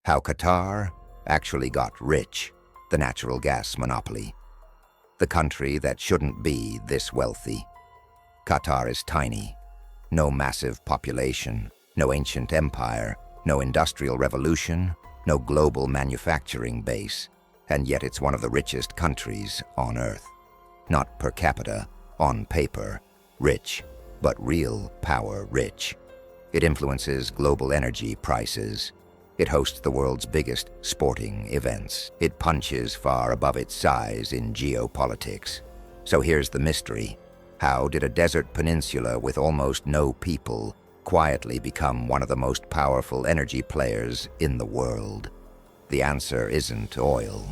How Qatar actually got rich, the natural gas monopoly. The country that shouldn't be this wealthy. Qatar is tiny. No massive population, no ancient empire, no industrial revolution, no global manufacturing base, and yet it's one of the richest countries on Earth. Not per capita, on paper, rich, but real power rich. It influences global energy prices. It hosts the world's biggest sporting events. It punches far above its size in geopolitics. So here's the mystery. How did a desert peninsula with almost no people quietly become one of the most powerful energy players in the world? The answer isn't oil.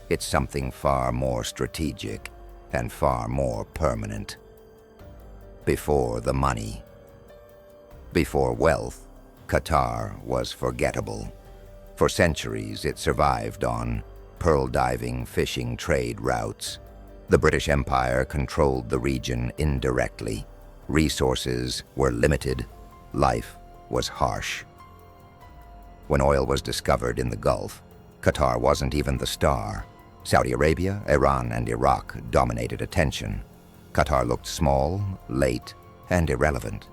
It's something far more strategic and far more permanent. Before the money. Before wealth, Qatar was forgettable. For centuries, it survived on pearl diving, fishing trade routes. The British Empire controlled the region indirectly. Resources were limited. Life was harsh. When oil was discovered in the Gulf, Qatar wasn't even the star. Saudi Arabia, Iran, and Iraq dominated attention. Qatar looked small, late, and irrelevant.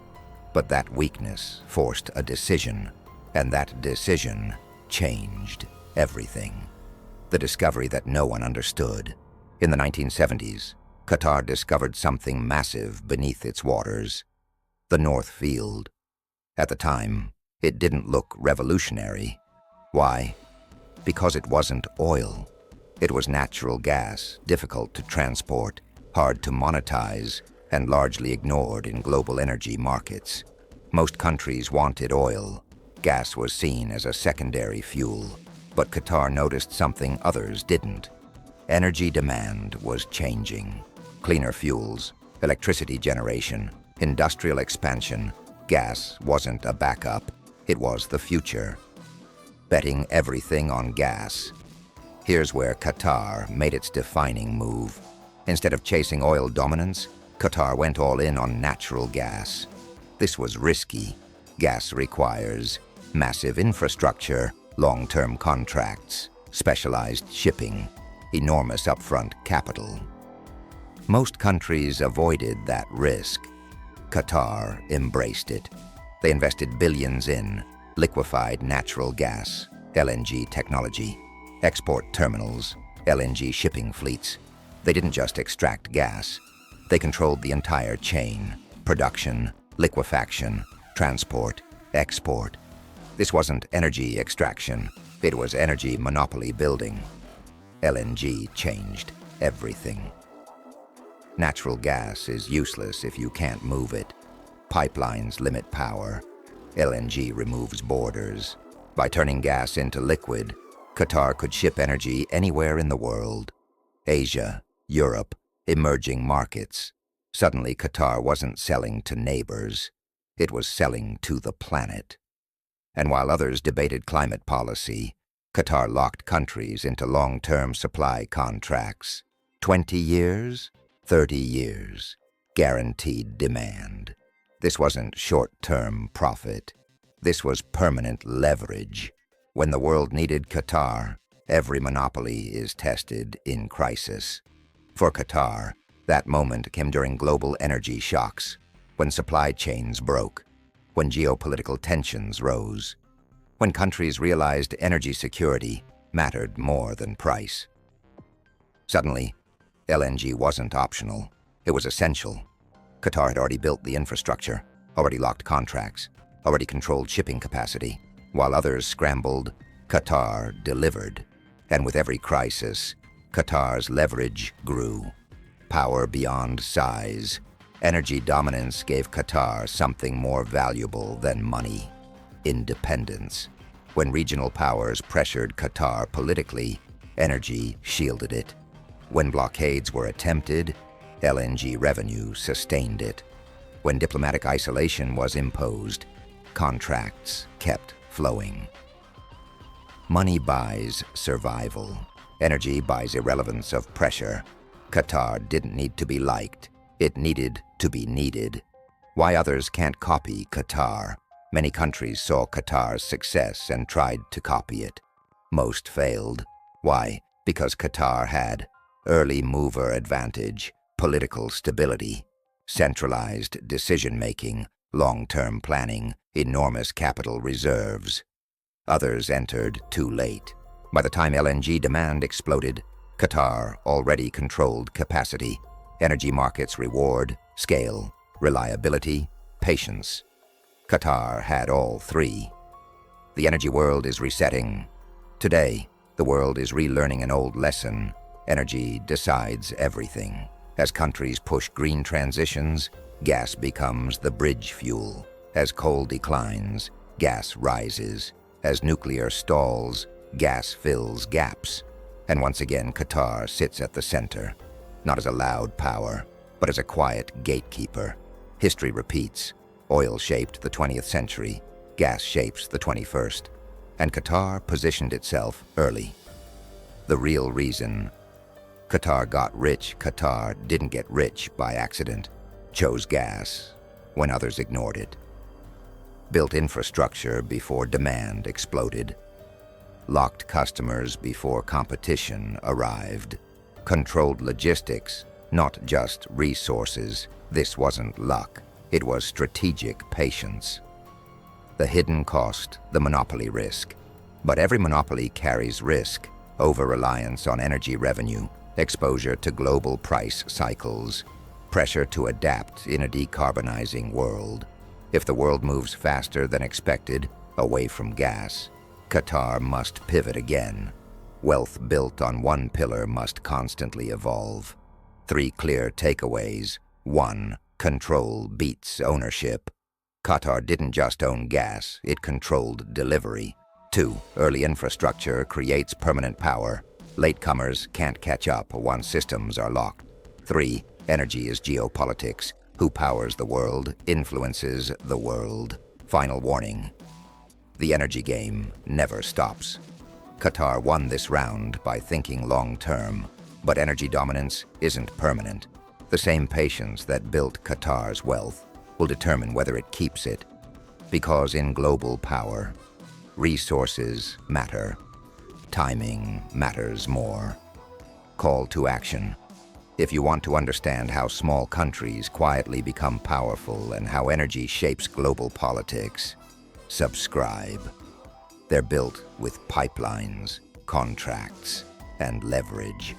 But that weakness forced a decision, and that decision changed everything. The discovery that no one understood. In the 1970s, Qatar discovered something massive beneath its waters, the North Field. At the time, it didn't look revolutionary. Why? Because it wasn't oil. It was natural gas, difficult to transport, hard to monetize, and largely ignored in global energy markets. Most countries wanted oil. Gas was seen as a secondary fuel. But Qatar noticed something others didn't. Energy demand was changing. Cleaner fuels, electricity generation, industrial expansion. Gas wasn't a backup. It was the future. Betting everything on gas. Here's where Qatar made its defining move. Instead of chasing oil dominance, Qatar went all in on natural gas. This was risky. Gas requires massive infrastructure, long-term contracts, specialized shipping, enormous upfront capital. Most countries avoided that risk. Qatar embraced it. They invested billions in liquefied natural gas, LNG technology, export terminals, LNG shipping fleets. They didn't just extract gas. They controlled the entire chain: production, liquefaction, transport, export. This wasn't energy extraction. It was energy monopoly building. LNG changed everything. Natural gas is useless if you can't move it. Pipelines limit power. LNG removes borders. By turning gas into liquid, Qatar could ship energy anywhere in the world. Asia, Europe, emerging markets. Suddenly, Qatar wasn't selling to neighbors. It was selling to the planet. And while others debated climate policy, Qatar locked countries into long-term supply contracts. 20 years, 30 years, guaranteed demand. This wasn't short-term profit. This was permanent leverage. When the world needed Qatar, every monopoly is tested in crisis. For Qatar, that moment came during global energy shocks, when supply chains broke, when geopolitical tensions rose, when countries realized energy security mattered more than price. Suddenly, LNG wasn't optional. It was essential. Qatar had already built the infrastructure, already locked contracts, already controlled shipping capacity. While others scrambled, Qatar delivered. And with every crisis, Qatar's leverage grew. Power beyond size. Energy dominance gave Qatar something more valuable than money: independence. When regional powers pressured Qatar politically, energy shielded it. When blockades were attempted, LNG revenue sustained it. When diplomatic isolation was imposed, contracts kept flowing. Money buys survival. Energy buys irrelevance of pressure. Qatar didn't need to be liked. It needed to be needed. Why others can't copy Qatar? Many countries saw Qatar's success and tried to copy it. Most failed. Why? Because Qatar had early mover advantage, political stability, centralized decision-making, long-term planning, enormous capital reserves. Others entered too late. By the time LNG demand exploded, Qatar already controlled capacity, energy markets reward, scale, reliability, patience. Qatar had all three. The energy world is resetting. Today, the world is relearning an old lesson. Energy decides everything. As countries push green transitions, gas becomes the bridge fuel. As coal declines, gas rises. As nuclear stalls, gas fills gaps. And once again, Qatar sits at the center, not as a loud power, but as a quiet gatekeeper. History repeats. Oil shaped the 20th century, gas shapes the 21st, and Qatar positioned itself early. The real reason Qatar got rich, Qatar didn't get rich by accident, chose gas when others ignored it, built infrastructure before demand exploded, locked customers before competition arrived, controlled logistics, not just resources. This wasn't luck, it was strategic patience. The hidden cost, the monopoly risk. But every monopoly carries risk: over-reliance on energy revenue, exposure to global price cycles, pressure to adapt in a decarbonizing world. If the world moves faster than expected, away from gas, Qatar must pivot again. Wealth built on one pillar must constantly evolve. 3 clear takeaways. 1. Control beats ownership. Qatar didn't just own gas, it controlled delivery. 2. Early infrastructure creates permanent power. Latecomers can't catch up once systems are locked. 3. Energy is geopolitics. Who powers the world influences the world. Final warning: the energy game never stops. Qatar won this round by thinking long-term, but energy dominance isn't permanent. The same patience that built Qatar's wealth will determine whether it keeps it. Because in global power, resources matter. Timing matters more. Call to action. If you want to understand how small countries quietly become powerful and how energy shapes global politics, subscribe. They're built with pipelines, contracts, and leverage.